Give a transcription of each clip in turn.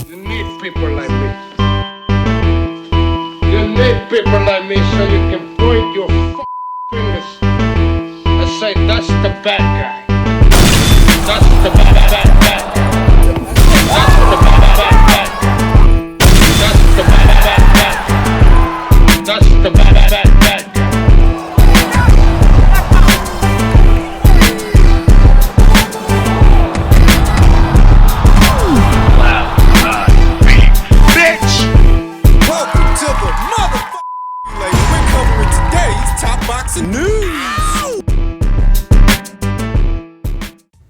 You need people like me. You need people like me so you can point your fingers and say, that's the bad guy. That's the bad guy. That's the bad guy. That's the bad guy. That's the bad guy.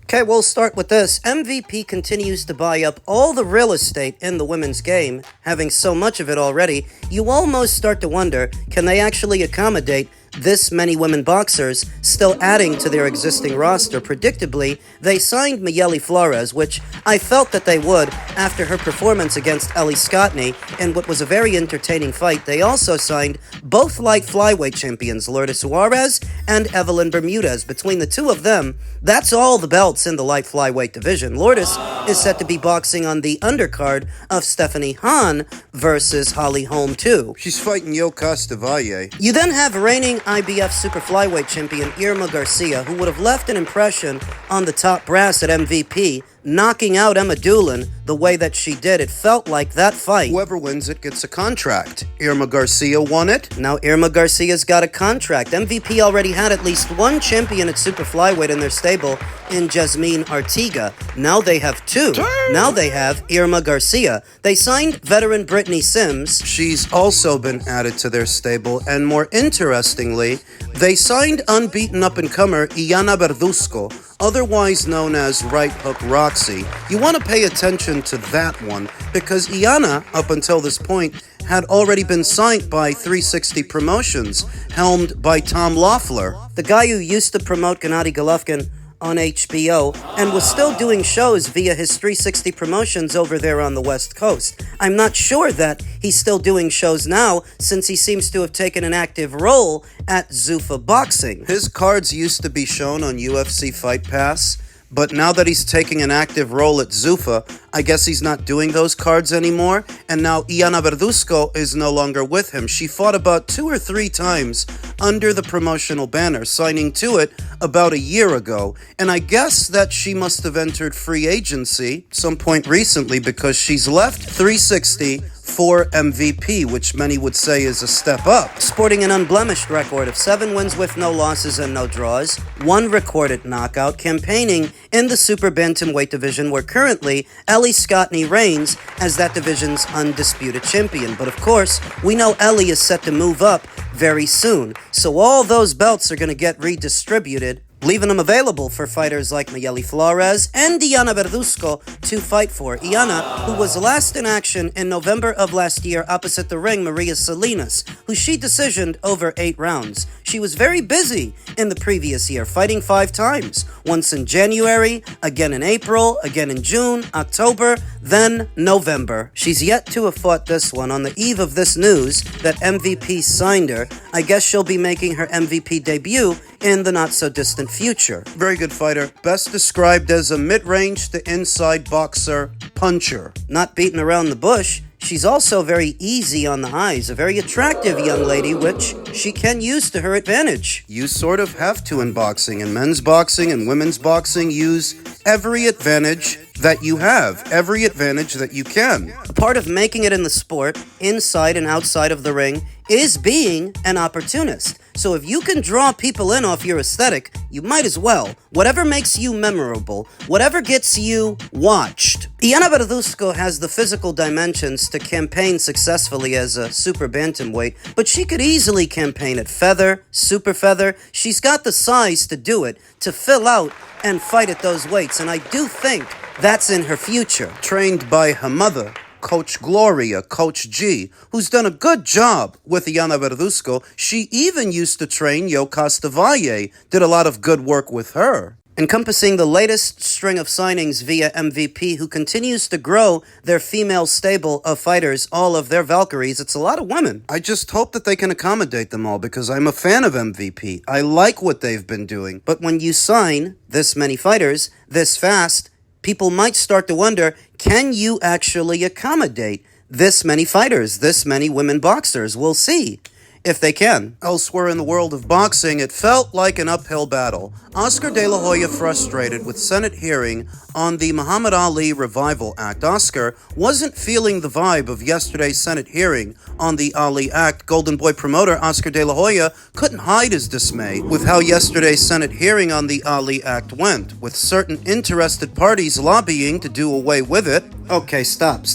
Okay, we'll start with this. MVP continues to buy up all the real estate in the women's game. Having so much of it already, you almost start to wonder, can they actually accommodate this many women boxers, still adding to their existing roster? Predictably, they signed Mayeli Flores, which I felt that they would after her performance against Ellie Scottney in what was a very entertaining fight. They also signed both light flyweight champions, Lourdes Suarez and Evelyn Bermudez. Between the two of them, that's all the belts in the light flyweight division. Lourdes is set to be boxing on the undercard of Stephanie Hahn versus Holly Holm too. She's fighting Yo Castavalle. You then have reigning IBF super flyweight champion Irma Garcia, who would have left an impression on the top brass at MVP, knocking out Emma Doolin the way that she did. It felt like that fight. Whoever wins it gets a contract. Irma Garcia won it. Now Irma Garcia's got a contract. MVP already had at least one champion at super flyweight in their stable in Jasmine Artiga. Now they have two. Now they have Irma Garcia. They signed veteran Brittany Sims. She's also been added to their stable, and more interestingly, they signed unbeaten up-and-comer Iana Verduzco, otherwise known as Right Hook Roxy. You want to pay attention to that one, because Iana, up until this point, had already been signed by 360 Promotions, helmed by Tom Loeffler. The guy who used to promote Gennady Golovkin on HBO and was still doing shows via his 360 Promotions over there on the West Coast. I'm not sure that he's still doing shows now, since he seems to have taken an active role at Zuffa Boxing. His cards used to be shown on UFC Fight Pass, but now that he's taking an active role at Zuffa, I guess he's not doing those cards anymore, and now Iana Verduzco is no longer with him. She fought about 2 or 3 times under the promotional banner, signing to it about a year ago, and I guess that she must have entered free agency some point recently, because she's left 360 for MVP, which many would say is a step up. Sporting an unblemished record of 7 wins with no losses and no draws, 1 recorded knockout, campaigning in the super bantamweight division, where currently Ellie Scottney reigns as that division's undisputed champion. But of course, we know Ellie is set to move up very soon, so all those belts are going to get redistributed, leaving them available for fighters like Mayeli Flores and Iana Verduzco to fight for. Iana, who was last in action in November of last year opposite the ring Maria Salinas, who she decisioned over 8 rounds. She was very busy in the previous year, fighting 5 times. Once in January, again in April, again in June, October, then November. She's yet to have fought this one. On the eve of this news that MVP signed her, I guess she'll be making her MVP debut in the not-so-distant future. Very good fighter. Best described as a mid-range to inside boxer puncher. Not beating around the bush, she's also very easy on the eyes, a very attractive young lady, which she can use to her advantage. You sort of have to in boxing. In men's boxing and women's boxing, use every advantage that you have, every advantage that you can. A part of making it in the sport, inside and outside of the ring, is being an opportunist. So if you can draw people in off your aesthetic, you might as well. Whatever makes you memorable, whatever gets you watched. Iana Verduzco has the physical dimensions to campaign successfully as a super bantamweight, but she could easily campaign at feather, super feather. She's got the size to do it, to fill out and fight at those weights, and I do think that's in her future. Trained by her mother, Coach Gloria, Coach G, who's done a good job with Iana Verduzco. She even used to train Yo Castavalle, did a lot of good work with her. Encompassing the latest string of signings via MVP, who continues to grow their female stable of fighters, all of their Valkyries. It's a lot of women. I just hope that they can accommodate them all, because I'm a fan of MVP. I like what they've been doing. But when you sign this many fighters, this fast, people might start to wonder, can you actually accommodate this many fighters, this many women boxers? We'll see if they can. Elsewhere in the world of boxing, it felt like an uphill battle. Oscar De La Hoya frustrated with Senate hearing on the Muhammad Ali Revival Act. Oscar wasn't feeling the vibe of yesterday's Senate hearing on the Ali Act. Golden Boy promoter Oscar De La Hoya couldn't hide his dismay with how yesterday's Senate hearing on the Ali Act went, with certain interested parties lobbying to do away with it. Okay, stop.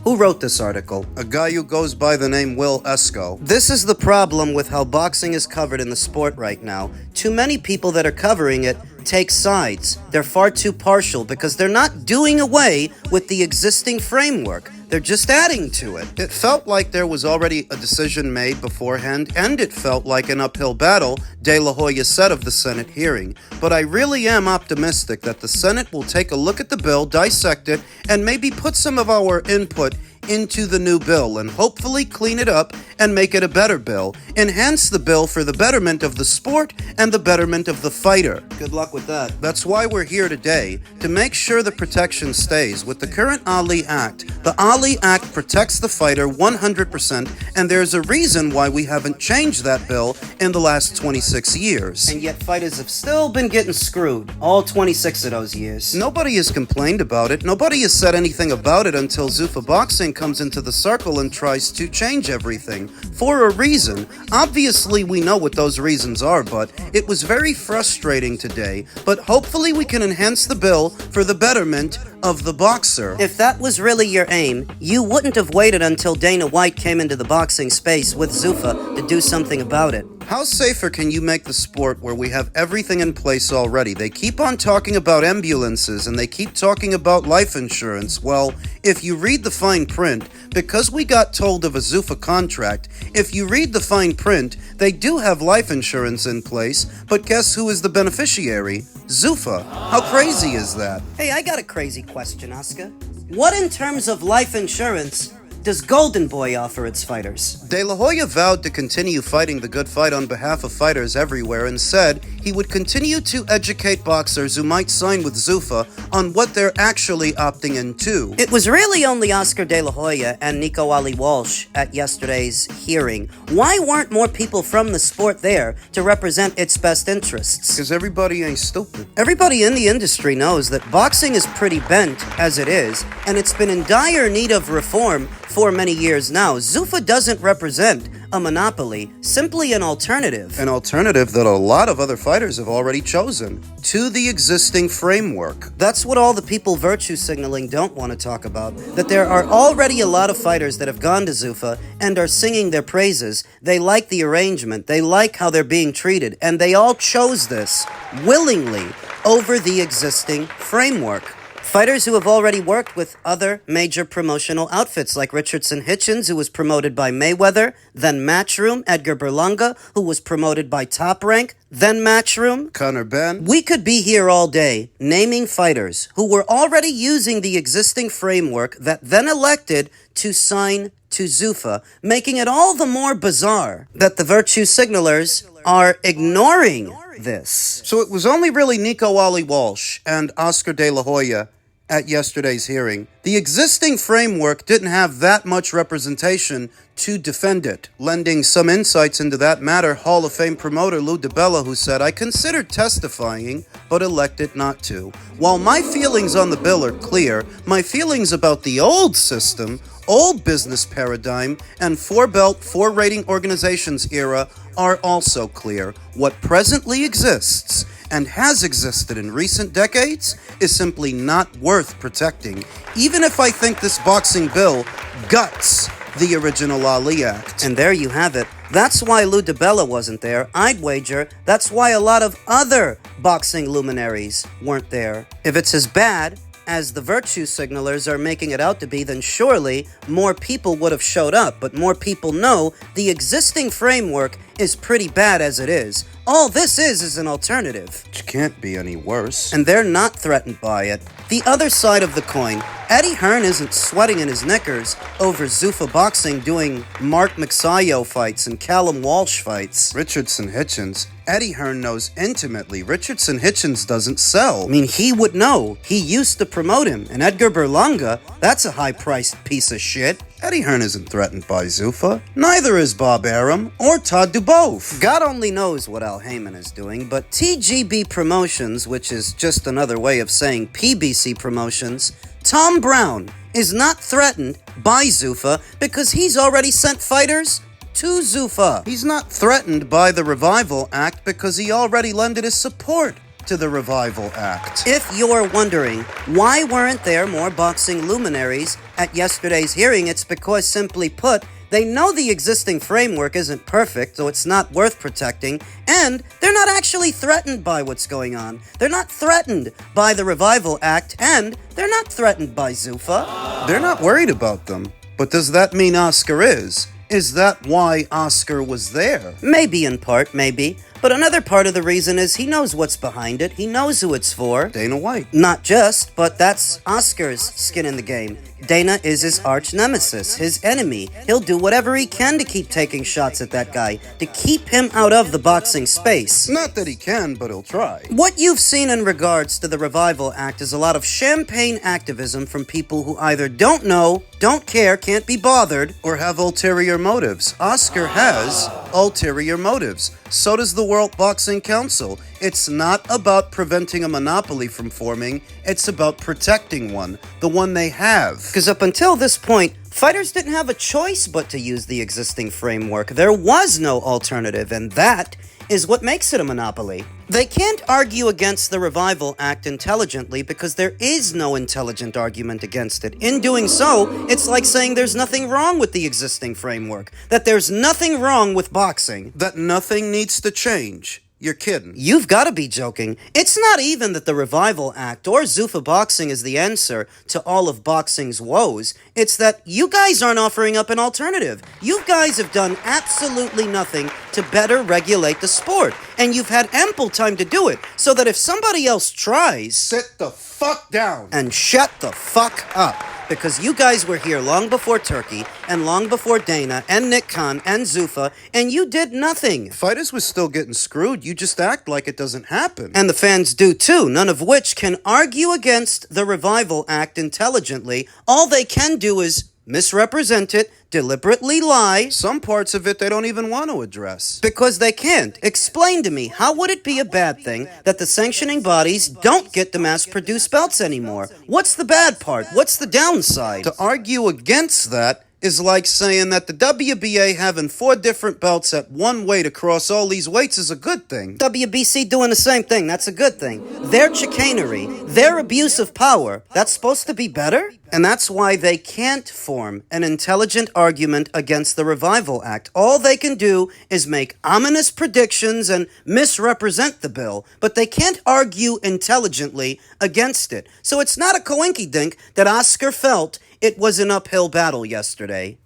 Who wrote this article? A guy who goes by the name Will Esco. This is the problem with how boxing is covered in the sport right now. Too many people that are covering it take sides. They're far too partial because they're not doing away with the existing framework. They're just adding to it. It felt like there was already a decision made beforehand, and it felt like an uphill battle, De La Hoya said of the Senate hearing. But I really am optimistic that the Senate will take a look at the bill, dissect it, and maybe put some of our input into the new bill and hopefully clean it up and make it a better bill. Enhance the bill for the betterment of the sport and the betterment of the fighter. Good luck with that. That's why we're here today, to make sure the protection stays with the current Ali Act. The Ali Act protects the fighter 100%, and there's a reason why we haven't changed that bill in the last 26 years. And yet fighters have still been getting screwed, all 26 of those years. Nobody has complained about it. Nobody has said anything about it until Zuffa Boxing comes into the circle and tries to change everything. For a reason. Obviously, we know what those reasons are, but it was very frustrating today. But hopefully we can enhance the bill for the betterment of the boxer. If that was really your aim, you wouldn't have waited until Dana White came into the boxing space with Zuffa to do something about it. How safer can you make the sport where we have everything in place already? They keep on talking about ambulances and they keep talking about life insurance. Well, if you read the fine print, because we got told of a Zuffa contract, if you read the fine print, they do have life insurance in place, but guess who is the beneficiary? Zuffa. How crazy is that? Hey, I got a crazy question, Oscar. What in terms of life insurance does Golden Boy offer its fighters? De La Hoya vowed to continue fighting the good fight on behalf of fighters everywhere and said he would continue to educate boxers who might sign with Zuffa on what they're actually opting into. It was really only Oscar De La Hoya and Nico Ali Walsh at yesterday's hearing. Why weren't more people from the sport there to represent its best interests? Because everybody ain't stupid. Everybody in the industry knows that boxing is pretty bent as it is, and it's been in dire need of reform for many years now. Zuffa doesn't represent a monopoly, simply an alternative. An alternative that a lot of other fighters have already chosen to the existing framework. That's what all the people virtue signaling don't want to talk about. That there are already a lot of fighters that have gone to Zuffa and are singing their praises. They like the arrangement, they like how they're being treated, and they all chose this willingly over the existing framework. Fighters who have already worked with other major promotional outfits like Richardson Hitchens, who was promoted by Mayweather, then Matchroom, Edgar Berlanga, who was promoted by Top Rank, then Matchroom. Conor Benn. We could be here all day naming fighters who were already using the existing framework that then elected to sign to Zuffa, making it all the more bizarre that the virtue signalers are ignoring this. So it was only really Nico Ali Walsh and Oscar De La Hoya at yesterday's hearing. The existing framework didn't have that much representation to defend it. Lending some insights into that matter, Hall of Fame promoter Lou DiBella, who said, "I considered testifying, but elected not to. While my feelings on the bill are clear, my feelings about the old system, old business paradigm, and four-belt, four-rating organizations era are also clear. What presently exists and has existed in recent decades is simply not worth protecting, even if I think this boxing bill guts the original Ali Act." And there you have it. That's why Lou DiBella wasn't there. I'd wager that's why a lot of other boxing luminaries weren't there. If it's as bad as the virtue signalers are making it out to be, then surely more people would have showed up. But more people know the existing framework is pretty bad as it is. All this is an alternative. Which can't be any worse. And they're not threatened by it. The other side of the coin, Eddie Hearn isn't sweating in his knickers over Zuffa Boxing doing Mark Mixayo fights and Callum Walsh fights. Richardson Hitchens. Eddie Hearn knows intimately Richardson Hitchens doesn't sell. I mean, he would know. He used to promote him. And Edgar Berlanga, that's a high-priced piece of shit. Eddie Hearn isn't threatened by Zuffa. Neither is Bob Arum or Todd Duboff. God only knows what Al Heyman is doing, but TGB Promotions, which is just another way of saying PBC Promotions, Tom Brown is not threatened by Zuffa because he's already sent fighters to Zuffa. He's not threatened by the Revival Act because he already lended his support to the Revival Act. If you're wondering why weren't there more boxing luminaries at yesterday's hearing, it's because, simply put, they know the existing framework isn't perfect, so it's not worth protecting, and they're not actually threatened by what's going on. They're not threatened by the Revival Act, and they're not threatened by Zuffa. They're not worried about them. But does that mean Oscar is? Is that why Oscar was there? Maybe in part, maybe. But another part of the reason is he knows what's behind it. He knows who it's for. Dana White. Not just, but that's Oscar's skin in the game. Dana is his arch nemesis, his enemy. He'll do whatever he can to keep taking shots at that guy, to keep him out of the boxing space. Not that he can, but he'll try. What you've seen in regards to the Revival Act is a lot of champagne activism from people who either don't know, don't care, can't be bothered, or have ulterior motives. Oscar has ulterior motives. So does the World Boxing Council. It's not about preventing a monopoly from forming, it's about protecting one, the one they have. Because up until this point, fighters didn't have a choice but to use the existing framework. There was no alternative, and that is what makes it a monopoly. They can't argue against the Revival Act intelligently because there is no intelligent argument against it. In doing so, it's like saying there's nothing wrong with the existing framework, that there's nothing wrong with boxing. That nothing needs to change. You're kidding. You've got to be joking. It's not even that the Revival Act or Zuffa Boxing is the answer to all of boxing's woes. It's that you guys aren't offering up an alternative. You guys have done absolutely nothing to better regulate the sport. And you've had ample time to do it, so that if somebody else tries... Sit the fuck down. And shut the fuck up. Because you guys were here long before Turkey, and long before Dana, and Nick Khan, and Zuffa, and you did nothing. Fighters were still getting screwed. You just act like it doesn't happen. And the fans do too, none of which can argue against the Revival Act intelligently. All they can do is misrepresent it, deliberately lie. Some parts of it they don't even want to address. Because they can't. Explain to me, how would it be a bad thing that the sanctioning bodies don't get to mass-produce belts anymore? What's the bad part? What's the downside? To argue against that is like saying that the WBA having 4 different belts at one weight across all these weights is a good thing. WBC doing the same thing, that's a good thing. Their chicanery, their abuse of power, that's supposed to be better? And that's why they can't form an intelligent argument against the Revival Act. All they can do is make ominous predictions and misrepresent the bill, but they can't argue intelligently against it. So it's not a coinkydink that Oscar felt it was an uphill battle yesterday.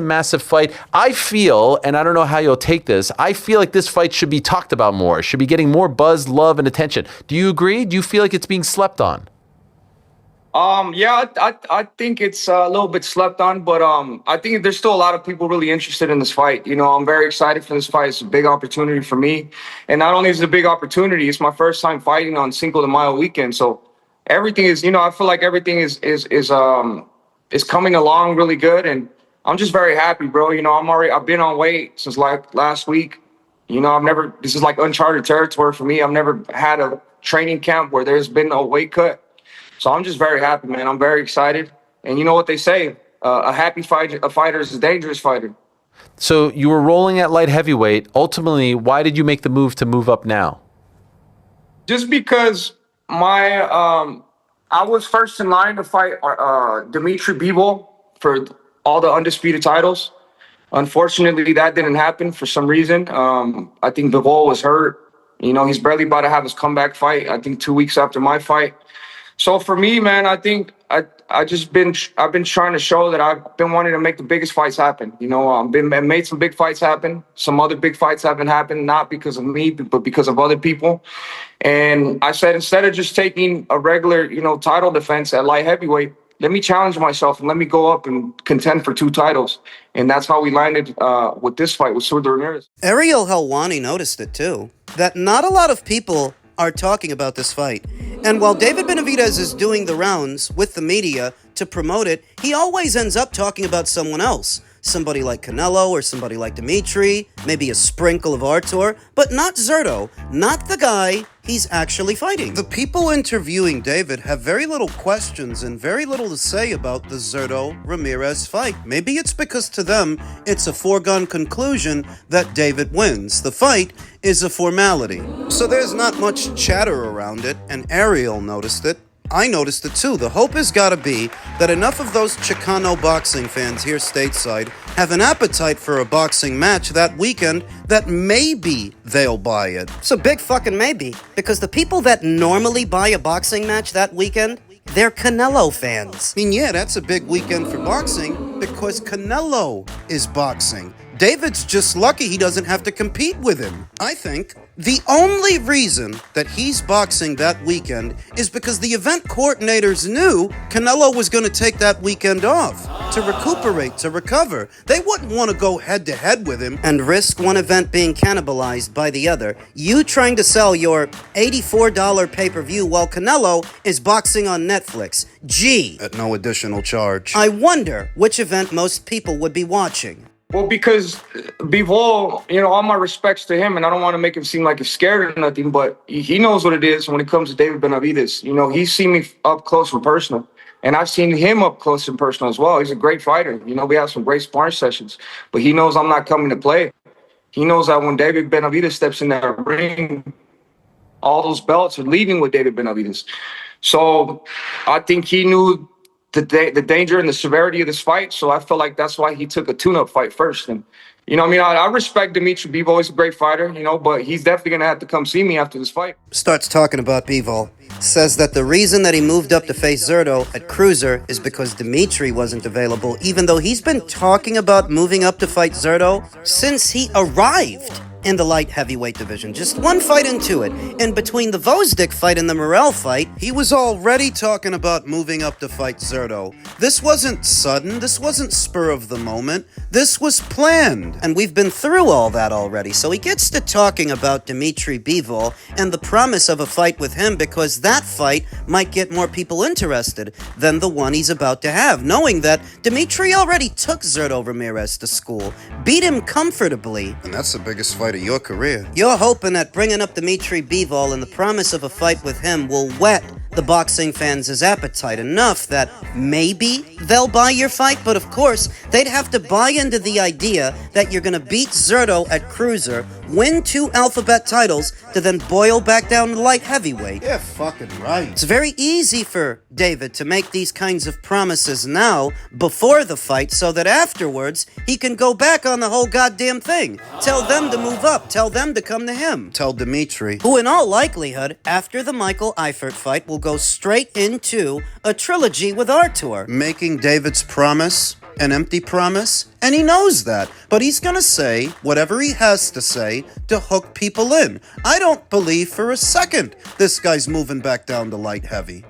Massive fight. I feel, and I don't know how you'll take this, I feel like this fight should be talked about more, should be getting more buzz, love, and attention. Do you agree? Do you feel like it's being slept on? Yeah, I think it's a little bit slept on, but I think there's still a lot of people really interested in this fight. You know, I'm very excited for this fight. It's a big opportunity for me. And not only is it a big opportunity, it's my first time fighting on Cinco de Mayo weekend. So everything is, you know, I feel like everything is coming along really good, and I'm just very happy, bro. You know, I've been on weight since like last week. You know, this is like uncharted territory for me. I've never had a training camp where there's been a weight cut. So I'm just very happy, man. I'm very excited. And you know what they say, a happy fighter is a dangerous fighter. So you were rolling at light heavyweight. Ultimately, why did you make the move to move up now? Just because I was first in line to fight Dimitri Bivol for all the undisputed titles. Unfortunately, that didn't happen for some reason. I think Bivol was hurt. You know, he's barely about to have his comeback fight, I think 2 weeks after my fight. So for me, man, I think I've been trying to show that I've been wanting to make the biggest fights happen. You know, I made some big fights happen. Some other big fights haven't happened, not because of me, but because of other people. And I said, instead of just taking a regular, title defense at light heavyweight, let me challenge myself and let me go up and contend for 2 titles. And that's how we landed with this fight with Zurdo Ramirez. Ariel Helwani noticed it too, that not a lot of people are talking about this fight. And while David Benavidez is doing the rounds with the media to promote it, he always ends up talking about someone else. Somebody like Canelo or somebody like Dimitri, maybe a sprinkle of Artur, but not Zurdo, not the guy he's actually fighting. The people interviewing David have very little questions and very little to say about the Zurdo Ramirez fight. Maybe it's because to them, it's a foregone conclusion that David wins. The fight is a formality. So there's not much chatter around it, and Ariel noticed it. I noticed it too. The hope has got to be that enough of those Chicano boxing fans here stateside have an appetite for a boxing match that weekend that maybe they'll buy it. It's a big fucking maybe, because the people that normally buy a boxing match that weekend, they're Canelo fans. I mean, yeah, that's a big weekend for boxing because Canelo is boxing. David's just lucky he doesn't have to compete with him. I think the only reason that he's boxing that weekend is because the event coordinators knew Canelo was going to take that weekend off to recuperate, to recover. They wouldn't want to go head-to-head with him and risk one event being cannibalized by the other. You trying to sell your $84 pay-per-view while Canelo is boxing on Netflix. Gee, at no additional charge. I wonder which event most people would be watching. Well, because Bivol, all my respects to him, and I don't want to make him seem like he's scared or nothing, but he knows what it is when it comes to David Benavidez. He's seen me up close and personal, and I've seen him up close and personal as well. He's a great fighter. We have some great sparring sessions, but he knows I'm not coming to play. He knows that when David Benavidez steps in that ring, all those belts are leaving with David Benavidez. So I think he knew the danger and the severity of this fight. So I feel like that's why he took a tune-up fight first. And, I respect Dimitri Bivol. He's a great fighter, but he's definitely going to have to come see me after this fight. Starts talking about Bivol. Says that the reason that he moved up to face Zurdo at cruiser is because Dimitri wasn't available, even though he's been talking about moving up to fight Zurdo since he arrived in the light heavyweight division. Just one fight into it. In between the Vosdick fight and the Morrell fight, he was already talking about moving up to fight Zurdo. This wasn't sudden. This wasn't spur of the moment. This was planned. And we've been through all that already. So he gets to talking about Dimitri Bivol and the promise of a fight with him because that fight might get more people interested than the one he's about to have, knowing that Dimitri already took Zurdo Ramirez to school, beat him comfortably. And that's the biggest fight of your career. You're hoping that bringing up Dimitri Bivol and the promise of a fight with him will whet the boxing fans' appetite enough that maybe they'll buy your fight, but of course, they'd have to buy into the idea that you're gonna beat Zurdo at cruiser, win 2 alphabet titles, to then boil back down to light heavyweight. Yeah, fucking right. It's very easy for David to make these kinds of promises now, before the fight, so that afterwards, he can go back on the whole goddamn thing. Tell them to move up, tell them to come to him. Tell Dimitri. Who in all likelihood, after the Michael Eifert fight, will go straight into a trilogy with Artur. Making David's promise an empty promise, and he knows that, but he's gonna say whatever he has to say to hook people in. I don't believe for a second this guy's moving back down to light heavy.